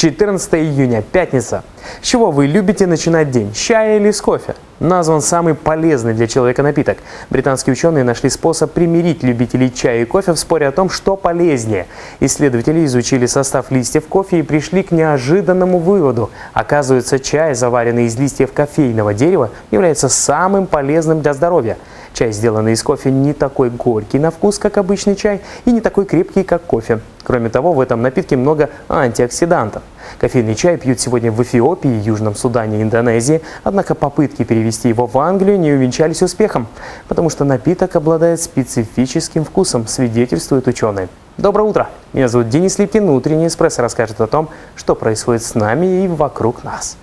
14 июня, пятница. С чего вы любите начинать день? С чая или с кофе? Назван самый полезный для человека напиток. Британские ученые нашли способ примирить любителей чая и кофе в споре о том, что полезнее. Исследователи изучили состав листьев кофе и пришли к неожиданному выводу. Оказывается, чай, заваренный из листьев кофейного дерева, является самым полезным для здоровья. Чай, сделанный из кофе, не такой горький на вкус, как обычный чай, и не такой крепкий, как кофе. Кроме того, в этом напитке много антиоксидантов. Кофейный чай пьют сегодня в Эфиопии, Южном Судане и Индонезии, однако попытки перевести его в Англию не увенчались успехом, потому что напиток обладает специфическим вкусом, свидетельствуют ученые. Доброе утро! Меня зовут Денис Липкин. Утренний эспрессо расскажет о том, что происходит с нами и вокруг нас.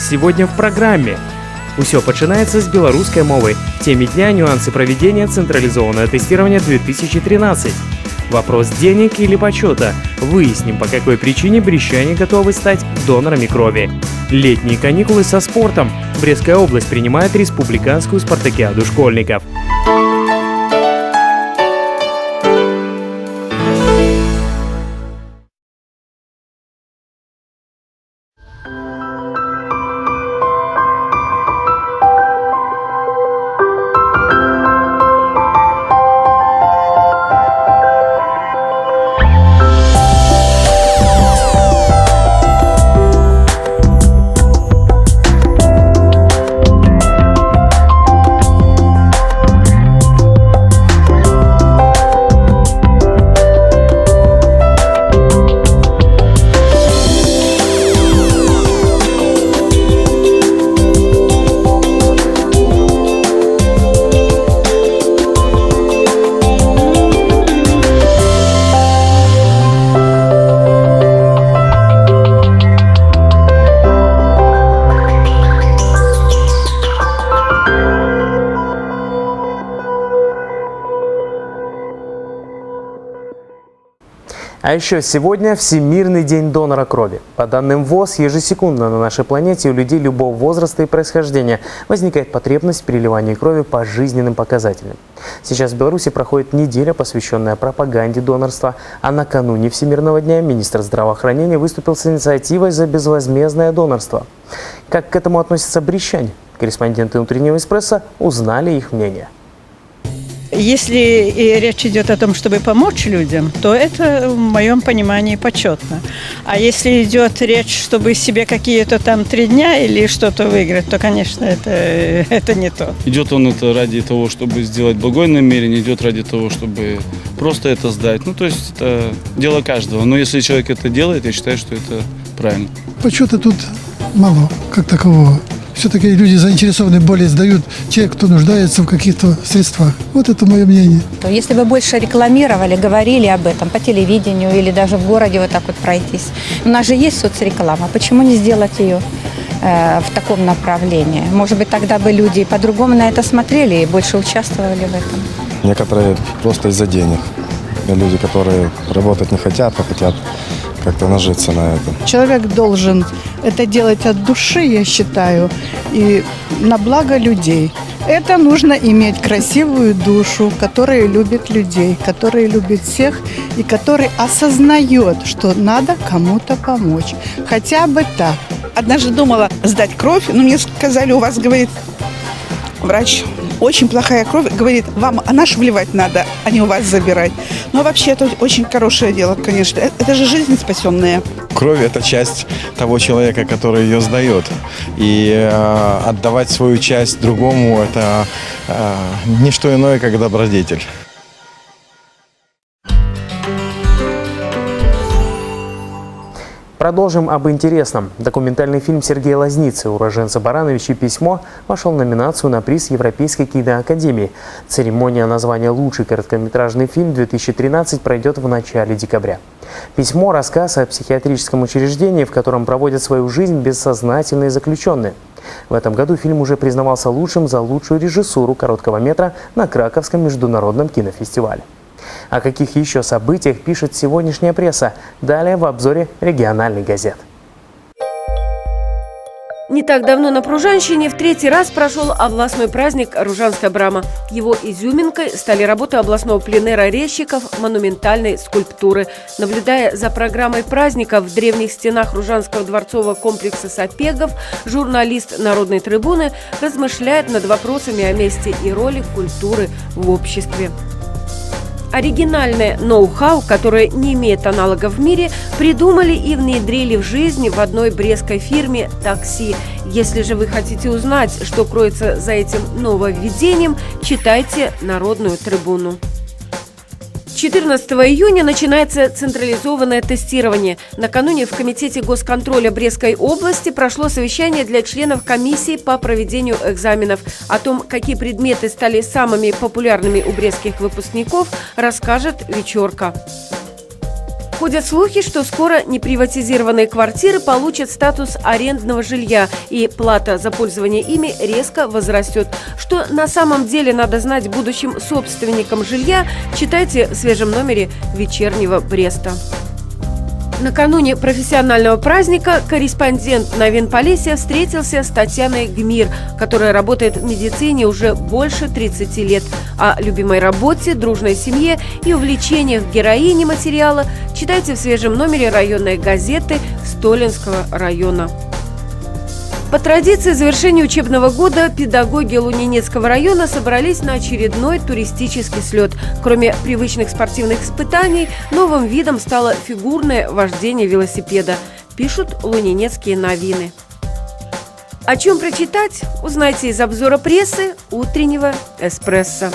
Сегодня в программе. Усё починаецца з беларускай мовы. В теме дня нюансы проведения централизованного тестирования 2013. Вопрос денег или почета. Выясним, по какой причине брестчане готовы стать донорами крови. Летние каникулы со спортом. Брестская область принимает республиканскую спартакиаду школьников. А еще сегодня Всемирный день донора крови. По данным ВОЗ, ежесекундно на нашей планете у людей любого возраста и происхождения возникает потребность в переливании крови по жизненным показателям. Сейчас в Беларуси проходит неделя, посвященная пропаганде донорства, а накануне Всемирного дня министр здравоохранения выступил с инициативой за безвозмездное донорство. Как к этому относятся брестчане? Корреспонденты «Утреннего эспрессо» узнали их мнение. Если речь идет о том, чтобы помочь людям, то это, в моем понимании, почетно. А если идет речь, чтобы себе какие-то там 3 дня или что-то выиграть, то, конечно, это не то. Идет он это ради того, чтобы сделать благое намерение, идет ради того, чтобы просто это сдать. Ну, то есть это дело каждого. Но если человек это делает, я считаю, что это правильно. Почета тут мало, как такового. Все-таки люди заинтересованы более сдают те, кто нуждается в каких-то средствах. Вот это мое мнение. Если бы больше рекламировали, говорили об этом по телевидению или даже в городе вот так вот пройтись. У нас же есть соцреклама. Почему не сделать ее в таком направлении? Может быть, тогда бы люди по-другому на это смотрели и больше участвовали в этом. Некоторые просто из-за денег. Люди, которые работать не хотят, а хотят как-то нажиться на это. Человек должен это делать от души, я считаю, и на благо людей. Это нужно иметь красивую душу, которая любит людей, которая любит всех и который осознает, что надо кому-то помочь. Хотя бы так. Однажды думала сдать кровь, но мне сказали, у вас, говорит, врач, очень плохая кровь, говорит, вам наш вливать надо, а не у вас забирать. Но вообще это очень хорошее дело, конечно. Это же жизнь спасенная. Кровь – это часть того человека, который ее сдает. И отдавать свою часть другому – это не что иное, как добродетель. Продолжим об интересном. Документальный фильм Сергея Лазницы «Уроженца Барановичи. Письмо» вошел в номинацию на приз Европейской киноакадемии. Церемония названия «Лучший короткометражный фильм 2013» пройдет в начале декабря. «Письмо» – рассказ о психиатрическом учреждении, в котором проводят свою жизнь бессознательные заключенные. В этом году фильм уже признавался лучшим за лучшую режиссуру короткого метра на Краковском международном кинофестивале. О каких еще событиях пишет сегодняшняя пресса? Далее в обзоре региональных газет. Не так давно на Пружанщине в третий раз прошел областной праздник «Ружанская брама». Его изюминкой стали работы областного пленэра резчиков монументальной скульптуры. Наблюдая за программой праздника в древних стенах Ружанского дворцового комплекса Сапегов, журналист «Народной трибуны» размышляет над вопросами о месте и роли культуры в обществе. Оригинальное ноу-хау, которое не имеет аналогов в мире, придумали и внедрили в жизнь в одной брестской фирме «Такси». Если же вы хотите узнать, что кроется за этим нововведением, читайте «Народную трибуну». 14 июня начинается централизованное тестирование. Накануне в Комитете госконтроля Брестской области прошло совещание для членов комиссии по проведению экзаменов. О том, какие предметы стали самыми популярными у брестских выпускников, расскажет Вечерка. Ходят слухи, что скоро неприватизированные квартиры получат статус арендного жилья, и плата за пользование ими резко возрастет. Что на самом деле надо знать будущим собственникам жилья, читайте в свежем номере «Вечернего Бреста». Накануне профессионального праздника корреспондент Новин-Полесья встретился с Татьяной Гмир, которая работает в медицине уже больше 30 лет. О любимой работе, дружной семье и увлечениях героини материала читайте в свежем номере районной газеты Столинского района. По традиции завершения учебного года педагоги Лунинецкого района собрались на очередной туристический слет. Кроме привычных спортивных испытаний, новым видом стало фигурное вождение велосипеда, пишут лунинецкие новины. О чем прочитать, узнайте из обзора прессы утреннего «Эспрессо».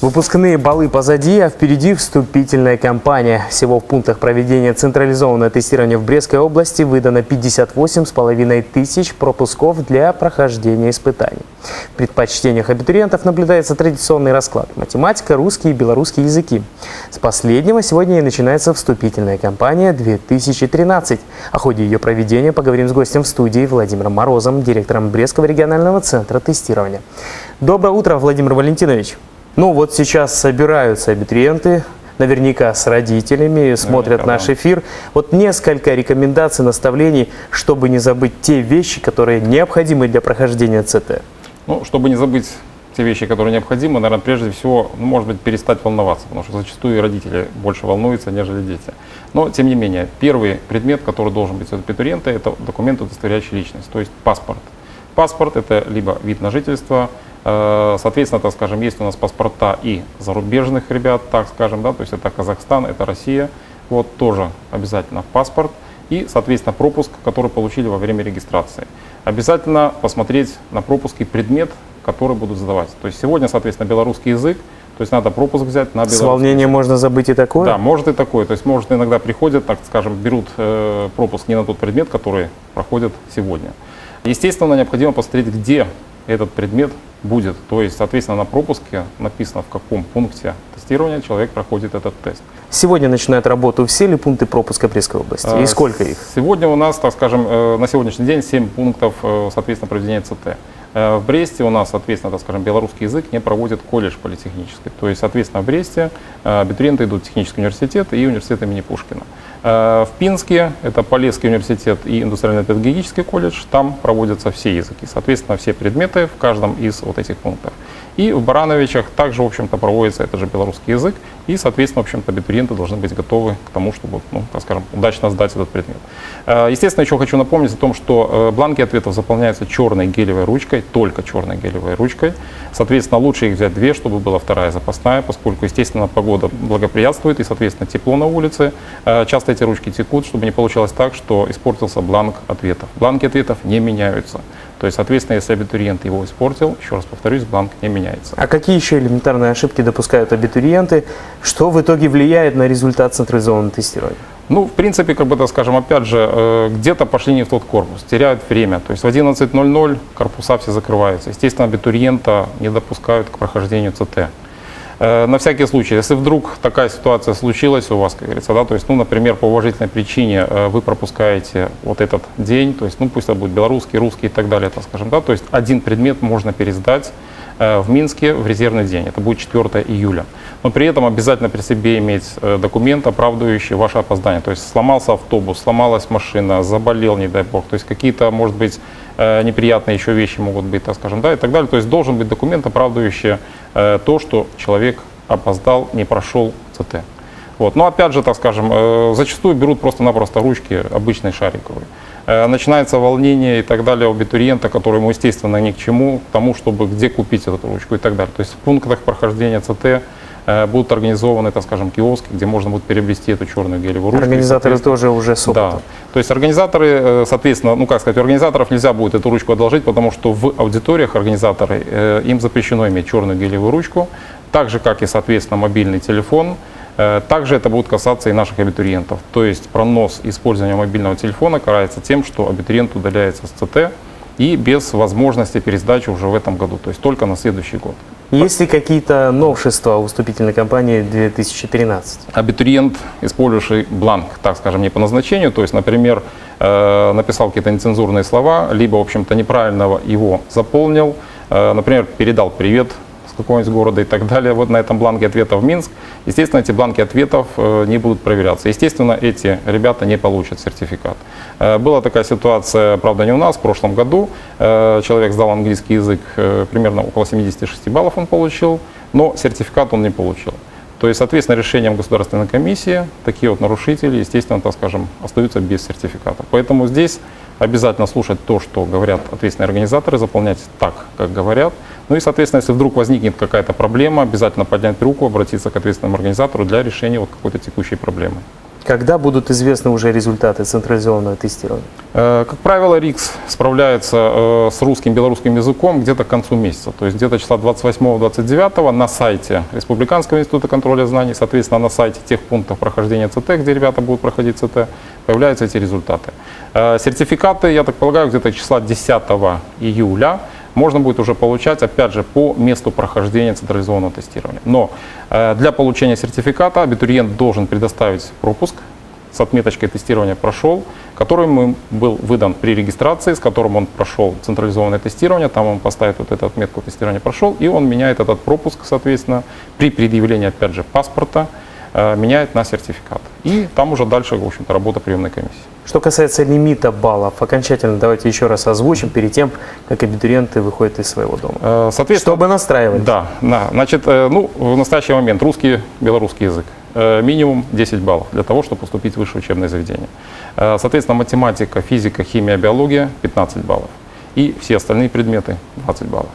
Выпускные баллы позади, а впереди вступительная кампания. Всего в пунктах проведения централизованного тестирования в Брестской области выдано 58,5 тысяч пропусков для прохождения испытаний. В предпочтениях абитуриентов наблюдается традиционный расклад – математика, русский и белорусский языки. С последнего сегодня и начинается вступительная кампания 2013. О ходе ее проведения поговорим с гостем в студии Владимиром Морозом, директором Брестского регионального центра тестирования. Доброе утро, Владимир Валентинович. Ну вот сейчас собираются абитуриенты, наверняка с родителями, смотрят наш эфир. Вот несколько рекомендаций, наставлений, чтобы не забыть те вещи, которые необходимы для прохождения ЦТ. Ну, чтобы не забыть те вещи, которые необходимы, наверное, прежде всего, может быть, перестать волноваться, потому что зачастую родители больше волнуются, нежели дети. Но, тем не менее, первый предмет, который должен быть у абитуриента, это документ, удостоверяющий личность, то есть паспорт. Паспорт – это либо вид на жительство, соответственно, так скажем, есть у нас паспорта и зарубежных ребят, так скажем, да, то есть это Казахстан, это Россия, вот тоже обязательно паспорт и, соответственно, пропуск, который получили во время регистрации. Обязательно посмотреть на пропуск и предмет, который будут задавать. То есть сегодня, соответственно, белорусский язык, то есть надо пропуск взять на белорусский. С волнением можно забыть и такое? Да, может и такое. То есть может иногда приходят, так скажем, берут пропуск не на тот предмет, который проходит сегодня. Естественно, необходимо посмотреть, где этот предмет будет. То есть, соответственно, на пропуске написано, в каком пункте тестирования человек проходит этот тест. Сегодня начинают работу все ли пункты пропуска Брестской области? И сколько их? Сегодня у нас, так скажем, на сегодняшний день 7 пунктов, соответственно, проведения ЦТ. В Бресте у нас, соответственно, так скажем, белорусский язык не проводит колледж политехнический. То есть, соответственно, в Бресте абитуриенты идут в технический университет и университет имени Пушкина. В Пинске это Полесский университет и индустриально-педагогический колледж. Там проводятся все языки, соответственно, все предметы в каждом из вот этих пунктов. И в Барановичах также, в общем-то, проводится этот же белорусский язык. И, соответственно, в общем-то, абитуриенты должны быть готовы к тому, чтобы, ну, так скажем, удачно сдать этот предмет. Естественно, еще хочу напомнить о том, что бланки ответов заполняются черной гелевой ручкой, только черной гелевой ручкой. Соответственно, лучше их взять две, чтобы была вторая запасная, поскольку, естественно, погода благоприятствует и, соответственно, тепло на улице. Часто эти ручки текут, чтобы не получилось так, что испортился бланк ответов. Бланки ответов не меняются. То есть, соответственно, если абитуриент его испортил, еще раз повторюсь, бланк не меняется. А какие еще элементарные ошибки допускают абитуриенты? Что в итоге влияет на результат централизованного тестирования? Ну, в принципе, как бы, так скажем, опять же, где-то пошли не в тот корпус, теряют время. То есть в 11:00 корпуса все закрываются. Естественно, абитуриента не допускают к прохождению ЦТ. На всякий случай, если вдруг такая ситуация случилась у вас, как говорится, да, то есть, ну, например, по уважительной причине вы пропускаете вот этот день, то есть, ну, пусть это будет белорусский, русский и так далее, так скажем, да, то есть один предмет можно пересдать в Минске в резервный день. Это будет 4 июля. Но при этом обязательно при себе иметь документ, оправдывающий ваше опоздание. То есть сломался автобус, сломалась машина, заболел, не дай бог. То есть какие-то, может быть, неприятные еще вещи могут быть, так скажем, да, и так далее. То есть должен быть документ, оправдывающий то, что человек опоздал, не прошел ЦТ. Вот. Но опять же, так скажем, зачастую берут просто-напросто ручки обычной шариковой. Начинается волнение и так далее у абитуриента, которому, естественно, ни к чему, к тому, чтобы где купить эту ручку и так далее. То есть в пунктах прохождения ЦТ будут организованы, так скажем, киоски, где можно будет приобрести эту черную гелевую ручку. Организаторы тоже уже с опытом. Да. То есть организаторы, соответственно, ну как сказать, у организаторов нельзя будет эту ручку одолжить, потому что в аудиториях организаторы, им запрещено иметь черную гелевую ручку, так же, как и, соответственно, мобильный телефон. Также это будет касаться и наших абитуриентов. То есть пронос использования мобильного телефона карается тем, что абитуриент удаляется с ЦТ и без возможности пересдачи уже в этом году, то есть только на следующий год. Есть ли какие-то новшества у вступительной кампании 2013? Абитуриент, использующий бланк, так скажем, не по назначению, то есть, например, написал какие-то нецензурные слова, либо, в общем-то, неправильно его заполнил, например, передал привет с какого-нибудь города и так далее, вот на этом бланке ответов в Минск, естественно, эти бланки ответов не будут проверяться. Естественно, эти ребята не получат сертификат. Была такая ситуация, правда, не у нас, в прошлом году. Человек сдал английский язык, примерно около 76 баллов он получил, но сертификат он не получил. То есть, соответственно, решением государственной комиссии такие вот нарушители, естественно, так скажем, остаются без сертификата. Поэтому здесь обязательно слушать то, что говорят ответственные организаторы, заполнять так, как говорят. Ну и, соответственно, если вдруг возникнет какая-то проблема, обязательно поднять руку, обратиться к ответственному организатору для решения вот какой-то текущей проблемы. Когда будут известны уже результаты централизованного тестирования? Как правило, РИКС справляется с русским, белорусским языком где-то к концу месяца. То есть где-то числа 28-29 на сайте Республиканского института контроля знаний, соответственно, на сайте тех пунктов прохождения ЦТ, где ребята будут проходить ЦТ, появляются эти результаты. Сертификаты, я так полагаю, где-то числа 10 июля можно будет уже получать, опять же, по месту прохождения централизованного тестирования. Но для получения сертификата абитуриент должен предоставить пропуск с отметочкой тестирования «прошел», который ему был выдан при регистрации, с которым он прошел централизованное тестирование, там он поставит вот эту отметку тестирования «прошел», и он меняет этот пропуск, соответственно, при предъявлении, опять же, паспорта, меняет на сертификат. И там уже дальше, в общем-то, работа приемной комиссии. Что касается лимита баллов, окончательно давайте еще раз озвучим перед тем, как абитуриенты выходят из своего дома. Соответственно, чтобы настраивать. Да, значит, ну, в настоящий момент русский, белорусский язык. Минимум 10 баллов для того, чтобы поступить в высшее учебное заведение. Соответственно, математика, физика, химия, биология 15 баллов. И все остальные предметы 20 баллов.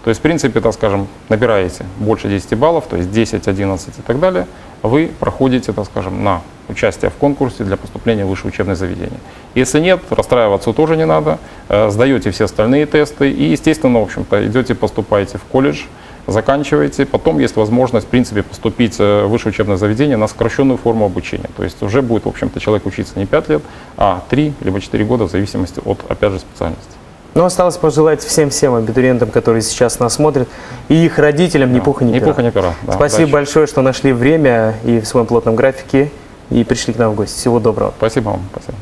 То есть, в принципе, так скажем, набираете больше 10 баллов, то есть 10, 11 и так далее, вы проходите, так скажем, на участие в конкурсе для поступления в высшее учебное заведение. Если нет, расстраиваться тоже не надо, сдаете все остальные тесты и, естественно, в общем-то, идете, поступаете в колледж, заканчиваете, потом есть возможность, в принципе, поступить в высшее учебное заведение на сокращенную форму обучения. То есть уже будет, в общем-то, человек учиться не 5 лет, а 3 либо 4 года в зависимости от, опять же, специальности. Но осталось пожелать всем абитуриентам, которые сейчас нас смотрят, и их родителям ни пуха, ни пера. Ни пуха, ни пера. Да, спасибо удачи. большое, что нашли время и в своем плотном графике, и пришли к нам в гости. Всего доброго. Спасибо вам. Спасибо.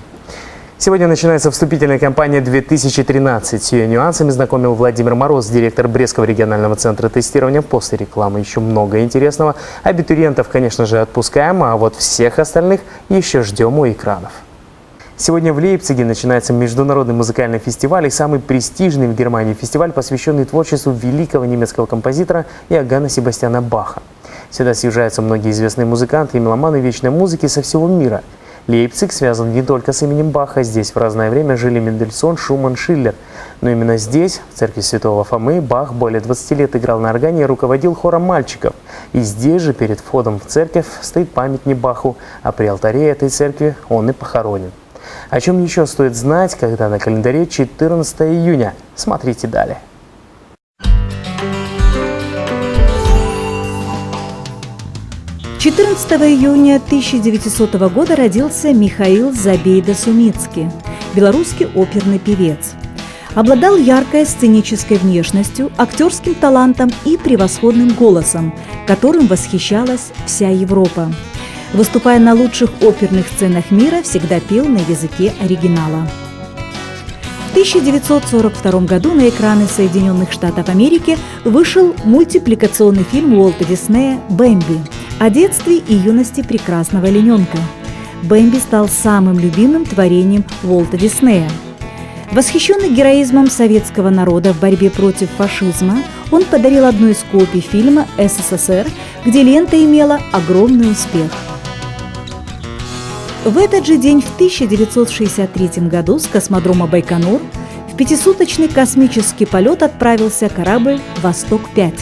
Сегодня начинается вступительная кампания 2013. С ее нюансами знакомил Владимир Мороз, директор Брестского регионального центра тестирования. После рекламы еще много интересного. Абитуриентов, конечно же, отпускаем, а вот всех остальных еще ждем у экранов. Сегодня в Лейпциге начинается международный музыкальный фестиваль и самый престижный в Германии фестиваль, посвященный творчеству великого немецкого композитора Иоганна Себастьяна Баха. Сюда съезжаются многие известные музыканты и меломаны вечной музыки со всего мира. Лейпциг связан не только с именем Баха. Здесь в разное время жили Мендельсон, Шуман, Шиллер. Но именно здесь, в церкви Святого Фомы, Бах более 20 лет играл на органе и руководил хором мальчиков. И здесь же, перед входом в церковь, стоит памятник Баху, а при алтаре этой церкви он и похоронен. О чем еще стоит знать, когда на календаре 14 июня? Смотрите далее. – 14 июня 1900 года родился Михаил Забейда-Сумицкий, белорусский оперный певец. Обладал яркой сценической внешностью, актерским талантом и превосходным голосом, которым восхищалась вся Европа. Выступая на лучших оперных сценах мира, всегда пел на языке оригинала. В 1942 году на экраны Соединенных Штатов Америки вышел мультипликационный фильм Уолта Диснея «Бэмби» о детстве и юности прекрасного олененка. Бэмби стал самым любимым творением Уолта Диснея. Восхищенный героизмом советского народа в борьбе против фашизма, он подарил одну из копий фильма СССР, где лента имела огромный успех. В этот же день, в 1963 году, с космодрома Байконур в пятисуточный космический полет отправился корабль «Восток-5»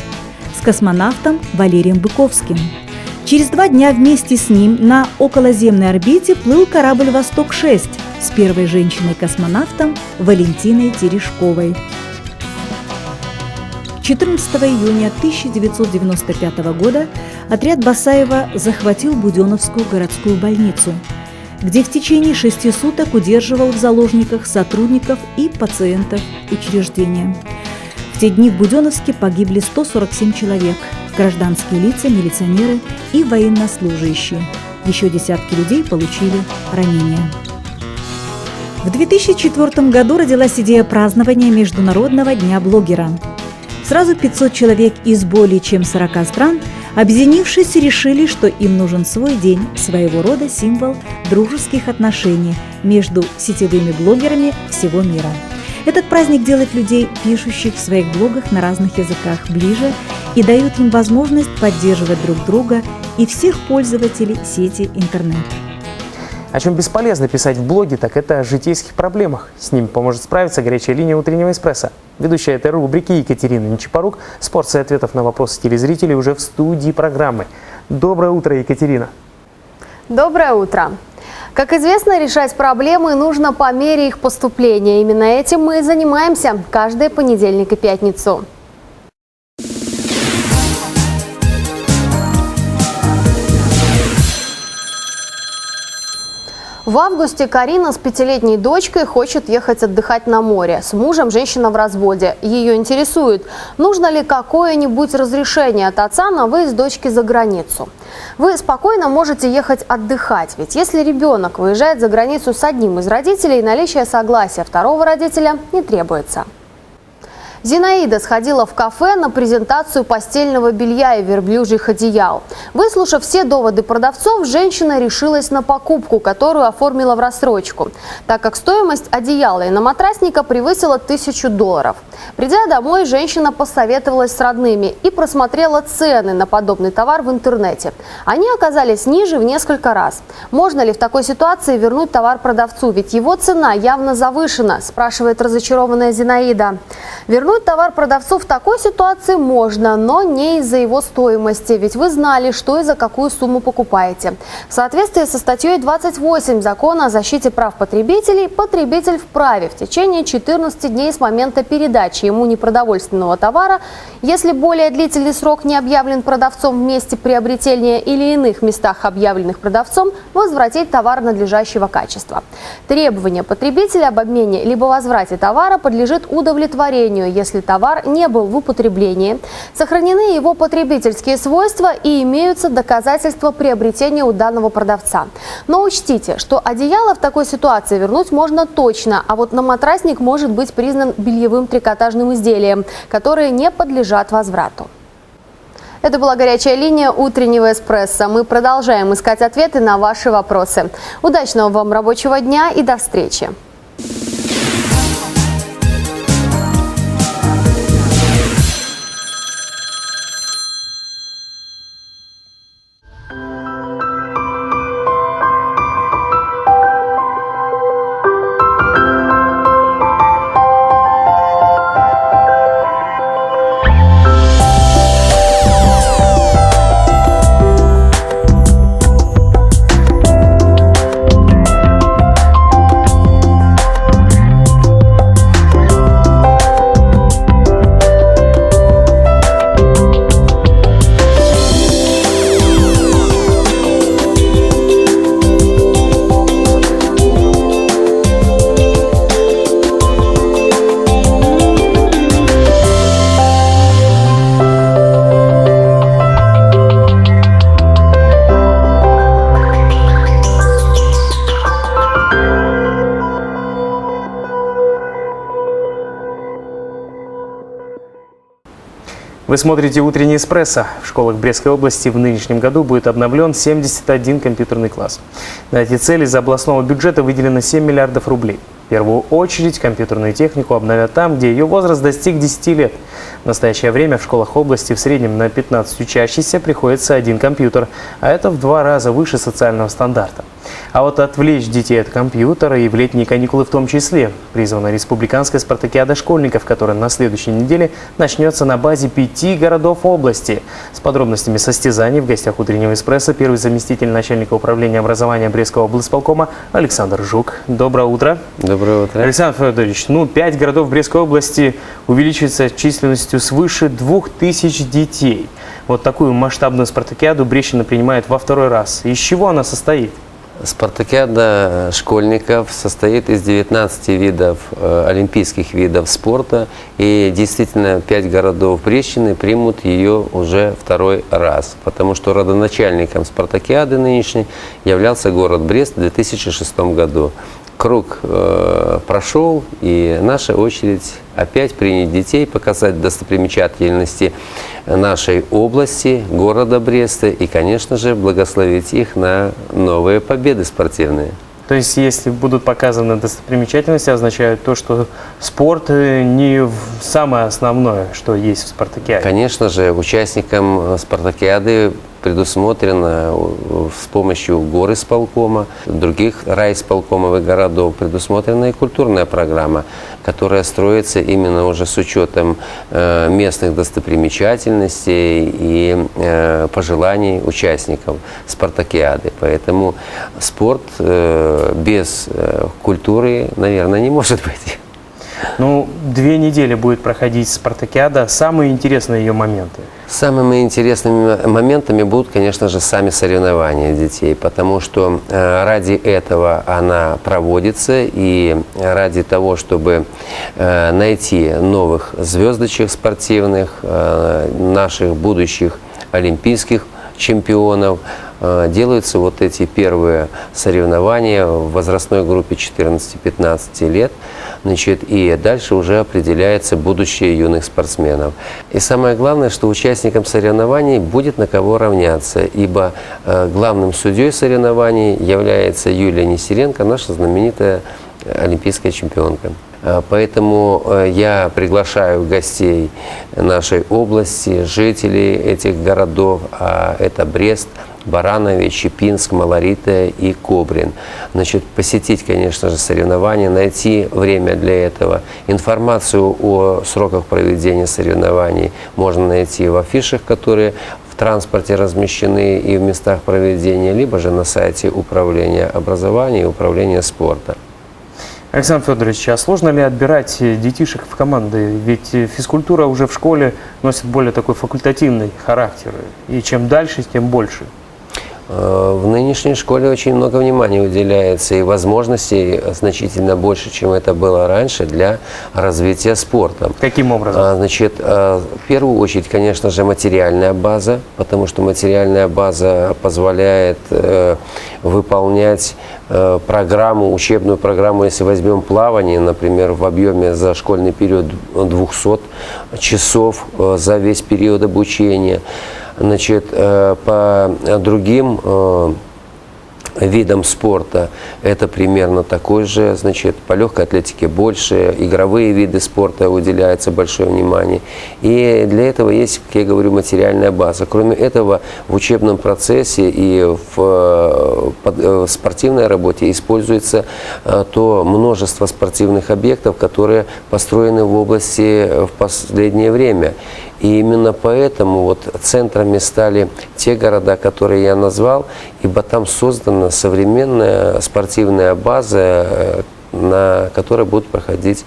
с космонавтом Валерием Быковским. Через 2 дня вместе с ним на околоземной орбите плыл корабль «Восток-6» с первой женщиной-космонавтом Валентиной Терешковой. 14 июня 1995 года отряд Басаева захватил Буденновскую городскую больницу, где в течение 6 суток удерживал в заложниках сотрудников и пациентов учреждения. В те дни в Буденновске погибли 147 человек – гражданские лица, милиционеры и военнослужащие. Еще десятки людей получили ранения. В 2004 году родилась идея празднования Международного дня блогера. Сразу 500 человек из более чем 40 стран, объединившись, решили, что им нужен свой день, своего рода символ дружеских отношений между сетевыми блогерами всего мира. Этот праздник делает людей, пишущих в своих блогах на разных языках, ближе и дает им возможность поддерживать друг друга и всех пользователей сети интернет. О чем бесполезно писать в блоге, так это о житейских проблемах. С ними поможет справиться горячая линия утреннего эспрессо. Ведущая этой рубрики Екатерина Нечипорук с порцией ответов на вопросы телезрителей уже в студии программы. Доброе утро, Екатерина. Доброе утро. Как известно, решать проблемы нужно по мере их поступления. Именно этим мы и занимаемся каждый понедельник и пятницу. В августе Карина с 5-летней дочкой хочет ехать отдыхать на море. С мужем женщина в разводе. Ее интересует, нужно ли какое-нибудь разрешение от отца на выезд дочки за границу. Вы спокойно можете ехать отдыхать, ведь если ребенок выезжает за границу с одним из родителей, наличие согласия второго родителя не требуется. Зинаида сходила в кафе на презентацию постельного белья и верблюжьих одеял. Выслушав все доводы продавцов, женщина решилась на покупку, которую оформила в рассрочку, так как стоимость одеяла и наматрасника превысила $1000. Придя домой, женщина посоветовалась с родными и просмотрела цены на подобный товар в интернете. Они оказались ниже в несколько раз. Можно ли в такой ситуации вернуть товар продавцу, ведь его цена явно завышена, спрашивает разочарованная Зинаида. Вернуть товар продавцу в такой ситуации можно, но не из-за его стоимости, ведь вы знали, что и за какую сумму покупаете. В соответствии со статьей 28 Закона о защите прав потребителей, потребитель вправе в течение 14 дней с момента передачи ему непродовольственного товара, если более длительный срок не объявлен продавцом в месте приобретения или иных местах, объявленных продавцом, возвратить товар надлежащего качества. Требование потребителя об обмене либо возврате товара подлежит удовлетворению, если товар не был в употреблении, сохранены его потребительские свойства и имеются доказательства приобретения у данного продавца. Но учтите, что одеяло в такой ситуации вернуть можно точно, а вот наматрасник может быть признан бельевым трикотажным изделием, которые не подлежат возврату. Это была горячая линия утреннего эспрессо. Мы продолжаем искать ответы на ваши вопросы. Удачного вам рабочего дня и до встречи! Вы смотрите «Утренний эспрессо». В школах Брестской области в нынешнем году будет обновлен 71 компьютерный класс. На эти цели из областного бюджета выделено 7 миллиардов рублей. В первую очередь компьютерную технику обновят там, где ее возраст достиг 10 лет. В настоящее время в школах области в среднем на 15 учащихся приходится 1 компьютер, а это в 2 раза выше социального стандарта. А вот отвлечь детей от компьютера и в летние каникулы в том числе призвана республиканская спартакиада школьников, которая на следующей неделе начнется на базе 5 городов области. С подробностями состязаний в гостях «Утреннего эспрессо» первый заместитель начальника управления образования Брестского облсполкома Александр Жук. Доброе утро. Доброе утро. Александр Федорович, 5 городов Брестской области увеличиваются численностью свыше 2000 детей. Вот такую масштабную спартакиаду Брещина принимает во 2-й раз. Из чего она состоит? Спартакиада школьников состоит из 19 видов олимпийских видов спорта. И действительно 5 городов Брещины примут ее уже 2-й раз. Потому что родоначальником спартакиады нынешней являлся город Брест в 2006 году. Круг прошел, и наша очередь опять принять детей, показать достопримечательности нашей области, города Бреста и, конечно же, благословить их на новые победы спортивные. То есть, если будут показаны достопримечательности, означает то, что спорт не самое основное, что есть в спартакиаде? Конечно же, участникам спартакиады предусмотрено с помощью горисполкома, других райисполкомовых городов, предусмотрена и культурная программа, которая строится именно уже с учетом местных достопримечательностей и пожеланий участников спартакиады. Поэтому спорт без культуры, наверное, не может быть. 2 недели будет проходить спартакиада. Самые интересные ее моменты? Самыми интересными моментами будут, конечно же, сами соревнования детей, потому что ради этого она проводится, и ради того, чтобы найти новых звездочек спортивных, наших будущих олимпийских чемпионов, делаются вот эти первые соревнования в возрастной группе 14-15 лет. И дальше уже определяется будущее юных спортсменов. И самое главное, что участникам соревнований будет на кого равняться, ибо главным судьей соревнований является Юлия Нестеренко, наша знаменитая олимпийская чемпионка. Поэтому я приглашаю гостей нашей области, жителей этих городов, а это Брест, Баранове, Чепинск, Малорита и Кобрин. Посетить, конечно же, соревнования, найти время для этого. Информацию о сроках проведения соревнований можно найти в афишах, которые в транспорте размещены и в местах проведения, либо же на сайте Управления образования и Управления спорта. Александр Федорович, а сложно ли отбирать детишек в команды? Ведь физкультура уже в школе носит более такой факультативный характер. И чем дальше, тем больше. В нынешней школе очень много внимания уделяется и возможностей значительно больше, чем это было раньше, для развития спорта. Каким образом? В первую очередь, конечно же, материальная база, потому что материальная база позволяет выполнять программу, учебную программу, если возьмем плавание, например, в объеме за школьный период 200 часов за весь период обучения. По другим видам спорта это примерно такой же, по легкой атлетике больше, игровые виды спорта уделяется большое внимание. И для этого есть, как я говорю, материальная база. Кроме этого, в учебном процессе и в спортивной работе используется то множество спортивных объектов, которые построены в области в последнее время. И именно поэтому центрами стали те города, которые я назвал, ибо там создана современная спортивная база, на которой будут проходить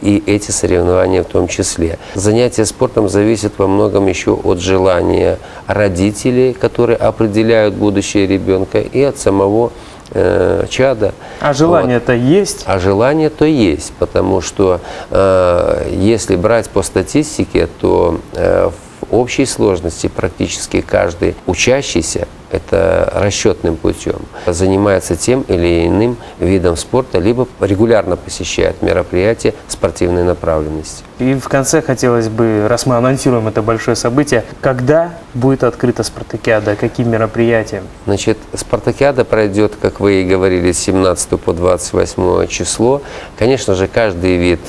и эти соревнования в том числе. Занятие спортом зависит во многом еще от желания родителей, которые определяют будущее ребенка, и от самого чада. А желание-то есть? А желание-то есть, потому что если брать по статистике, то в общей сложности практически каждый учащийся, это расчетным путем, занимается тем или иным видом спорта, либо регулярно посещает мероприятия спортивной направленности. И в конце хотелось бы, раз мы анонсируем это большое событие, когда будет открыта спартакиада, каким мероприятием? Значит, спартакиада пройдет, как вы и говорили, с 17 по 28 число. Конечно же, каждый вид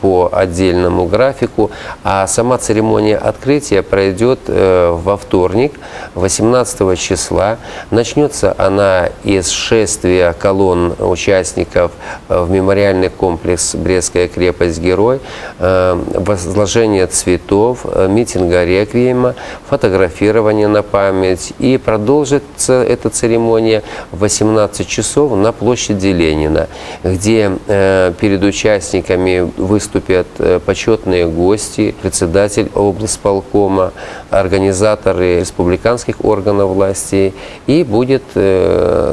по отдельному графику, а сама церемония открытия пройдет во вторник, 18 числа. Начнется она из шествия колонн участников в мемориальный комплекс «Брестская крепость-герой», возложение цветов, митинга реквиема, фотографирование на память. И продолжится эта церемония в 18 часов на площади Ленина, где перед участниками выступят почетные гости, председатель облсполкома, организаторы республиканских органов власти, и будет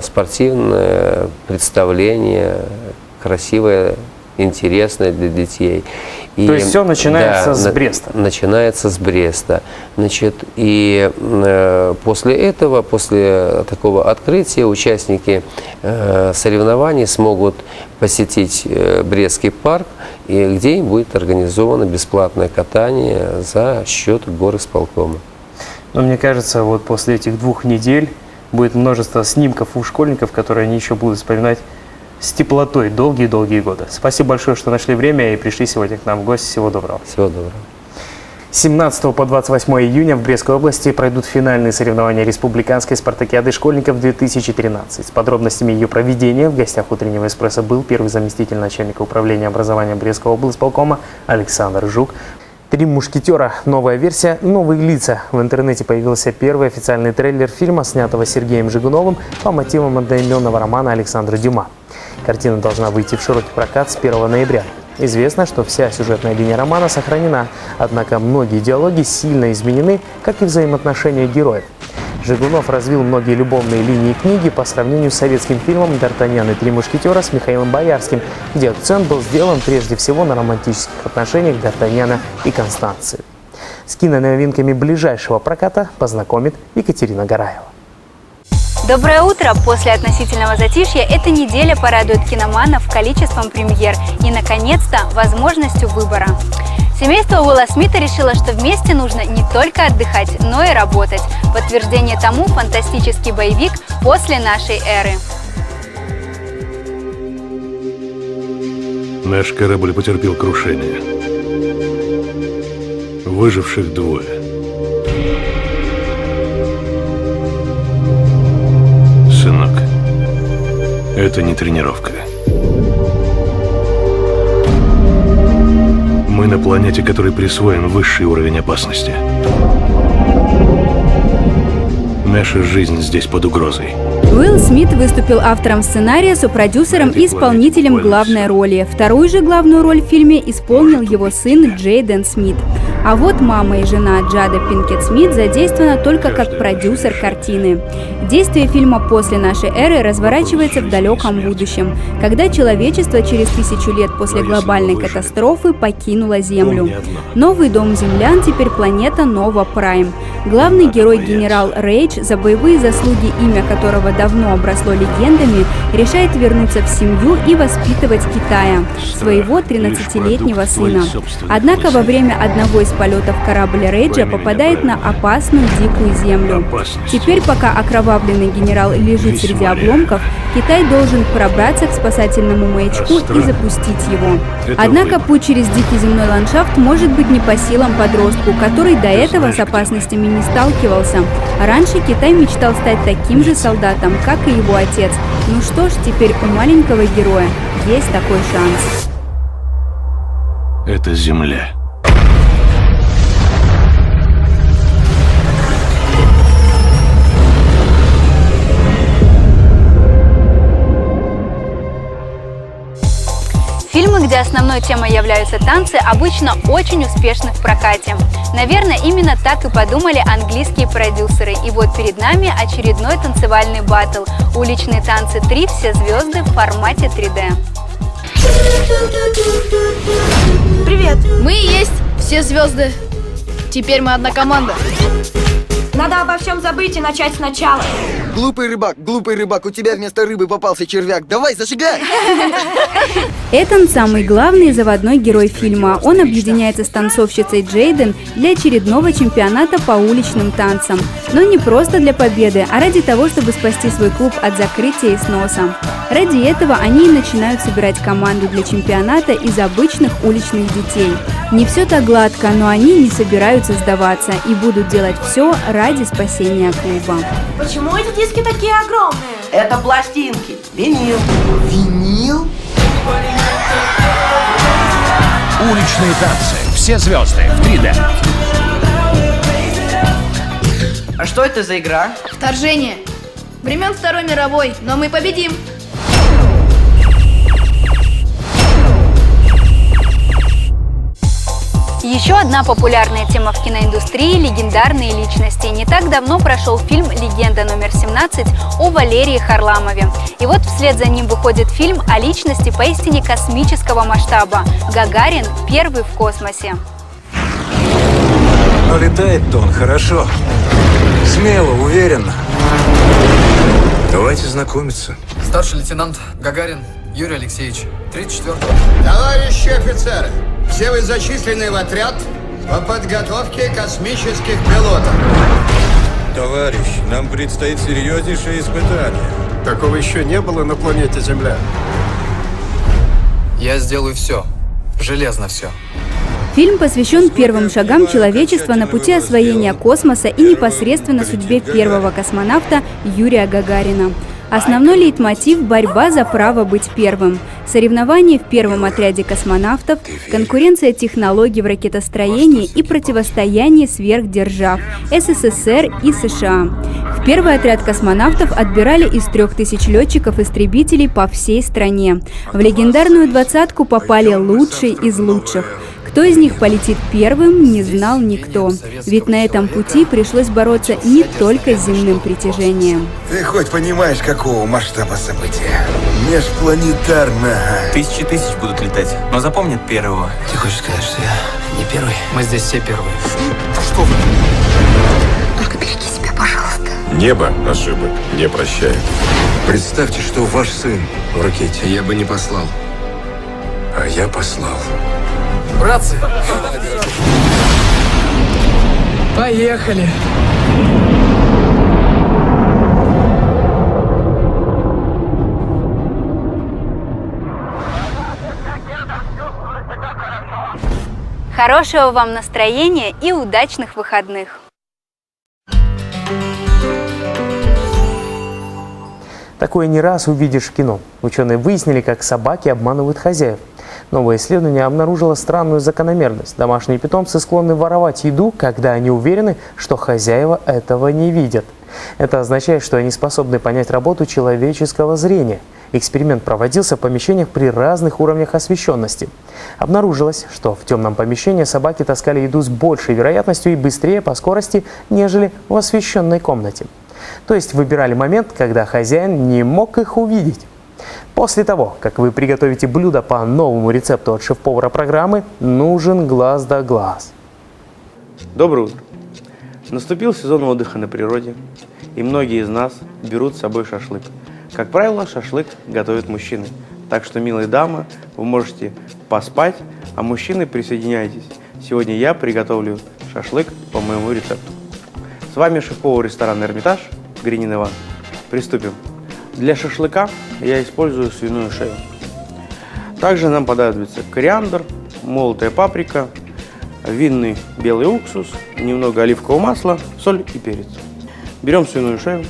спортивное представление, красивое, интересное для детей. И, то есть все начинается с Бреста? Начинается с Бреста. Значит, и после этого, после такого открытия, участники соревнований смогут посетить Брестский парк, и где им будет организовано бесплатное катание за счет горисполкома. Но мне кажется, вот после этих 2 недель будет множество снимков у школьников, которые они еще будут вспоминать с теплотой долгие-долгие годы. Спасибо большое, что нашли время и пришли сегодня к нам в гости. Всего доброго. Всего доброго. С 17 по 28 июня в Брестской области пройдут финальные соревнования республиканской спартакиады школьников 2013. С подробностями ее проведения в гостях утреннего «Эспрессо» был первый заместитель начальника управления образования Брестского облсполкома Александр Жук. «Три мушкетера». Новая версия, новые лица. В интернете появился первый официальный трейлер фильма, снятого Сергеем Жигуновым по мотивам одноименного романа Александра Дюма. Картина должна выйти в широкий прокат с 1 ноября. Известно, что вся сюжетная линия романа сохранена, однако многие диалоги сильно изменены, как и взаимоотношения героев. Жигунов развил многие любовные линии книги по сравнению с советским фильмом «Д'Артаньян и три мушкетера» с Михаилом Боярским, где акцент был сделан прежде всего на романтических отношениях Д'Артаньяна и Констанции. С киноновинками ближайшего проката познакомит Екатерина Гараева. Доброе утро! После относительного затишья эта неделя порадует киноманов количеством премьер и, наконец-то, возможностью выбора. Семейство Уилла Смита решило, что вместе нужно не только отдыхать, но и работать. Подтверждение тому фантастический боевик «После нашей эры». Наш корабль потерпел крушение. Выживших 2. Сынок, это не тренировка. Мы на планете, которой присвоен высший уровень опасности. Наша жизнь здесь под угрозой. Уилл Смит выступил автором сценария, сопродюсером и исполнителем главной роли. Вторую же главную роль в фильме исполнил его сын Джейден Смит. А вот мама и жена Джада Пинкет Смит задействована только как продюсер картины. Действие фильма «После нашей эры» разворачивается в далеком будущем, когда человечество через 1000 лет после глобальной катастрофы покинуло Землю. Новый дом землян теперь планета Нова Прайм. Главный герой генерал Рейдж, за боевые заслуги имя которого давно обросло легендами, решает вернуться в семью и воспитывать Китая, своего 13-летнего сына. Однако во время одного из полетов корабля Рейджа попадает на опасную дикую землю. Теперь, пока окровавленный генерал лежит среди обломков, Китай должен пробраться к спасательному маячку и запустить его. Однако путь через дикий земной ландшафт может быть не по силам подростку, который до этого с опасностями не сталкивался. Раньше Китай мечтал стать таким же солдатом, как и его отец. Ну что ж, теперь у маленького героя есть такой шанс. Это земля. Фильмы, где основной темой являются танцы, обычно очень успешны в прокате. Наверное, именно так и подумали английские продюсеры. И вот перед нами очередной танцевальный баттл. Уличные танцы 3. Все звезды в формате 3D. Привет! Мы и есть все звезды. Теперь мы одна команда. Надо обо всем забыть и начать сначала. Глупый рыбак, у тебя вместо рыбы попался червяк. Давай, зажигай! Этан – самый главный и заводной герой фильма. Он объединяется с танцовщицей Джейден для очередного чемпионата по уличным танцам. Но не просто для победы, а ради того, чтобы спасти свой клуб от закрытия и сноса. Ради этого они и начинают собирать команду для чемпионата из обычных уличных детей. Не все так гладко, но они не собираются сдаваться и будут делать все ради спасения клуба. Почему эти диски такие огромные? Это пластинки. Винил. Винил? Уличные танцы. Все звезды в 3D. А что это за игра? Вторжение. Времен Второй мировой, но мы победим. Еще одна популярная тема в киноиндустрии – легендарные личности. Не так давно прошел фильм «Легенда номер 17» о Валерии Харламове. И вот вслед за ним выходит фильм о личности поистине космического масштаба – Гагарин – первый в космосе. Но летает-то он хорошо. Смело, уверенно. Давайте знакомиться. Старший лейтенант Гагарин Юрий Алексеевич, 34-го. Товарищи офицеры, все вы зачислены в отряд по подготовке космических пилотов. Товарищ, нам предстоит серьезнейшее испытание. Такого еще не было на планете Земля. Я сделаю все. Железно все. Фильм посвящен первым шагам человечества на пути освоения космоса и непосредственно судьбе первого космонавта Юрия Гагарина. Основной лейтмотив – борьба за право быть первым. Соревнования в первом отряде космонавтов, конкуренция технологий в ракетостроении и противостояние сверхдержав – СССР и США. В первый отряд космонавтов отбирали из 3000 летчиков-истребителей по всей стране. В легендарную двадцатку попали лучшие из лучших. Кто из них полетит первым, не знал никто. Ведь на этом пути пришлось бороться не только с земным притяжением. Ты хоть понимаешь, какого масштаба события? Межпланетарно. Тысячи будут летать, но запомнят первого. Ты хочешь сказать, что я не первый? Мы здесь все первые. Что вы? Только береги себя, пожалуйста. Небо ошибок не прощает. Представьте, что ваш сын в ракете. Я бы не послал. А я послал. Братцы! Поехали! Хорошего вам настроения и удачных выходных! Такое не раз увидишь в кино. Ученые выяснили, как собаки обманывают хозяев. Новое исследование обнаружило странную закономерность. Домашние питомцы склонны воровать еду, когда они уверены, что хозяева этого не видят. Это означает, что они способны понять работу человеческого зрения. Эксперимент проводился в помещениях при разных уровнях освещенности. Обнаружилось, что в темном помещении собаки таскали еду с большей вероятностью и быстрее по скорости, нежели в освещенной комнате. То есть выбирали момент, когда хозяин не мог их увидеть. После того, как вы приготовите блюдо по новому рецепту от шеф-повара программы, нужен глаз да глаз. Доброе утро. Наступил сезон отдыха на природе, и многие из нас берут с собой шашлык. Как правило, шашлык готовят мужчины. Так что, милые дамы, вы можете поспать, а мужчины присоединяйтесь. Сегодня я приготовлю шашлык по моему рецепту. С вами шеф-повар ресторана «Эрмитаж» Гринин Иван. Приступим. Для шашлыка я использую свиную шею. Также нам понадобится кориандр, молотая паприка, винный белый уксус, немного оливкового масла, соль и перец. Берем свиную шею,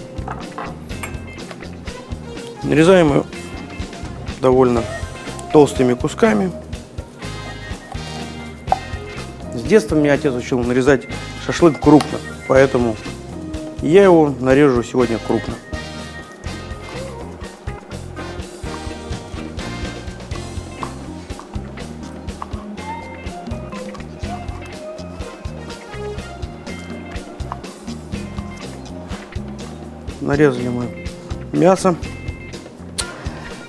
нарезаем ее довольно толстыми кусками. С детства меня отец учил нарезать шашлык крупно, поэтому я его нарежу сегодня крупно. Нарезали мы мясо.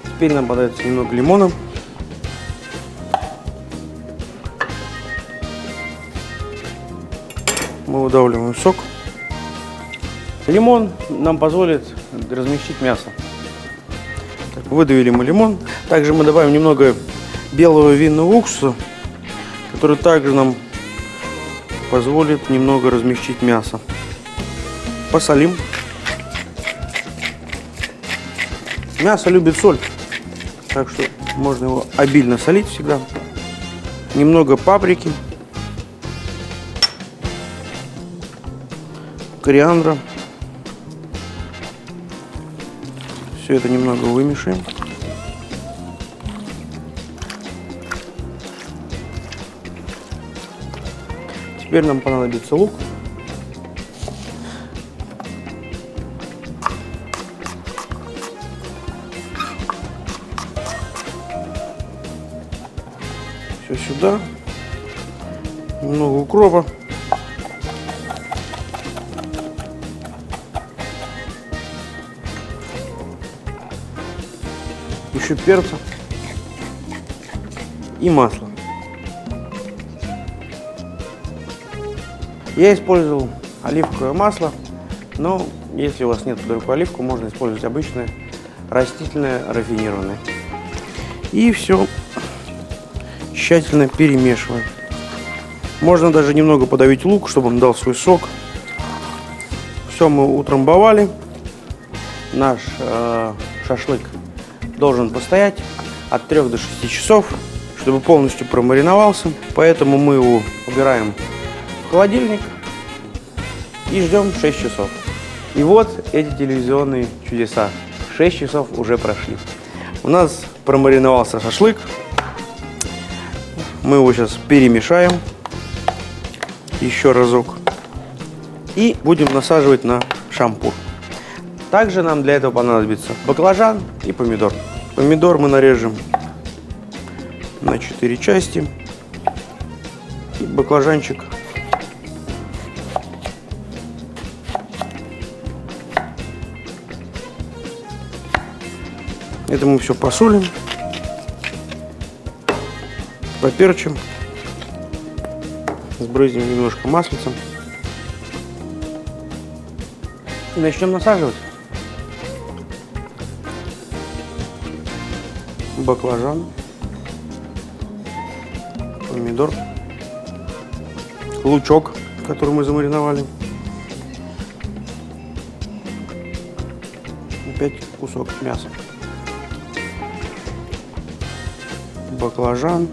Теперь нам понадобится немного лимона. Мы выдавливаем сок. Лимон нам позволит размягчить мясо. Так, выдавили мы лимон. Также мы добавим немного белого винного уксуса, который также нам позволит немного размягчить мясо. Посолим. Мясо любит соль, так что можно его обильно солить всегда. Немного паприки, кориандра. Все это немного вымешаем. Теперь нам понадобится лук. Все сюда. Немного укропа. Еще перца и масло. Я использовал оливковое масло, но если у вас нет под рукой оливку, можно использовать обычное растительное рафинированное. И все тщательно перемешиваем. Можно даже немного подавить лук, чтобы он дал свой сок. Все мы утрамбовали. Наш шашлык должен постоять от 3 до 6 часов, чтобы полностью промариновался. Поэтому мы его убираем в холодильник и ждем 6 часов. И вот эти телевизионные чудеса. 6 часов уже прошли. У нас промариновался шашлык. Мы его сейчас перемешаем еще разок и будем насаживать на шампур. Также нам для этого понадобится баклажан и помидор. Помидор мы нарежем на 4 части. И баклажанчик это мы все посолим, поперчим, сбрызнем немножко маслицем и начнем насаживать. Баклажан, помидор, лучок, который мы замариновали, опять кусок мяса, баклажан,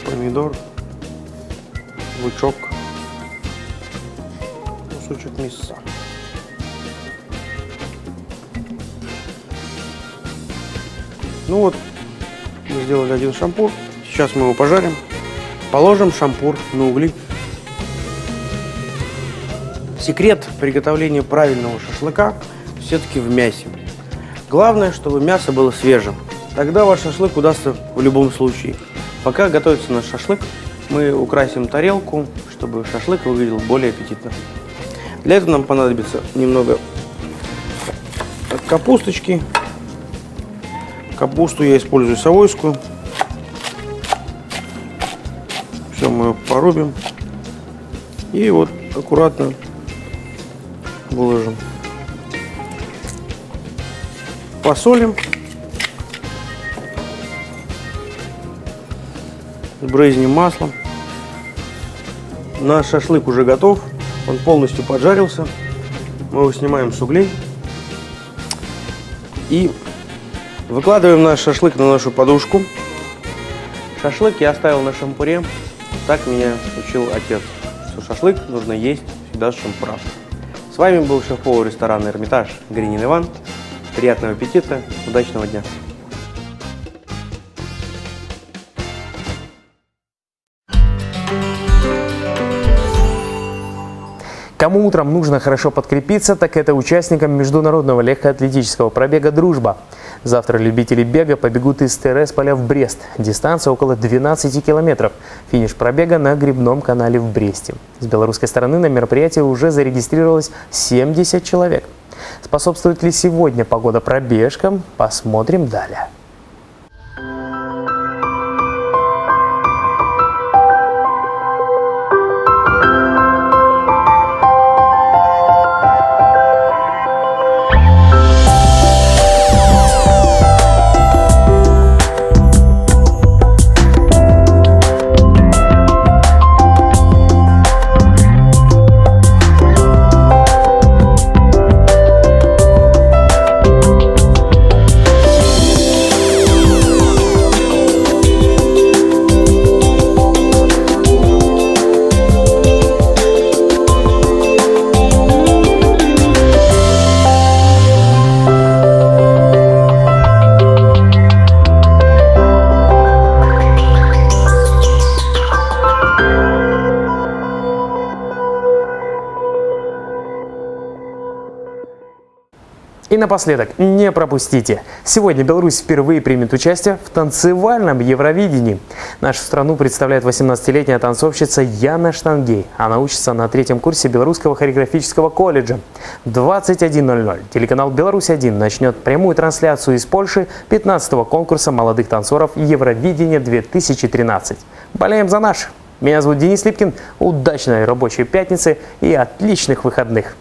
помидор, лучок, кусочек мяса. Ну вот, мы сделали один шампур. Сейчас мы его пожарим. Положим шампур на угли. Секрет приготовления правильного шашлыка все-таки в мясе. Главное, чтобы мясо было свежим. Тогда ваш шашлык удастся в любом случае. Пока готовится наш шашлык, мы украсим тарелку, чтобы шашлык выглядел более аппетитно. Для этого нам понадобится немного капусточки. Капусту я использую совойскую. Все мы ее порубим. И вот аккуратно выложим. Посолим. Сбрызнем маслом. Наш шашлык уже готов. Он полностью поджарился. Мы его снимаем с углей. И выкладываем наш шашлык на нашу подушку. Шашлык я оставил на шампуре. Так меня учил отец, что шашлык нужно есть всегда с шампура. С вами был шеф-повар ресторана «Эрмитаж» Гринин Иван. Приятного аппетита, удачного дня! Кому утром нужно хорошо подкрепиться, так это участникам международного легкоатлетического пробега «Дружба». Завтра любители бега побегут из Тересполя в Брест. Дистанция около 12 километров. Финиш пробега на Грибном канале в Бресте. С белорусской стороны на мероприятии уже зарегистрировалось 70 человек. Способствует ли сегодня погода пробежкам, посмотрим далее. И напоследок, не пропустите. Сегодня Беларусь впервые примет участие в танцевальном Евровидении. Нашу страну представляет 18-летняя танцовщица Яна Штангей. Она учится на 3-м курсе Белорусского хореографического колледжа. В 21:00 телеканал «Беларусь-1» начнет прямую трансляцию из Польши 15-го конкурса молодых танцоров Евровидения 2013. Болеем за наших! Меня зовут Денис Липкин. Удачной рабочей пятницы и отличных выходных!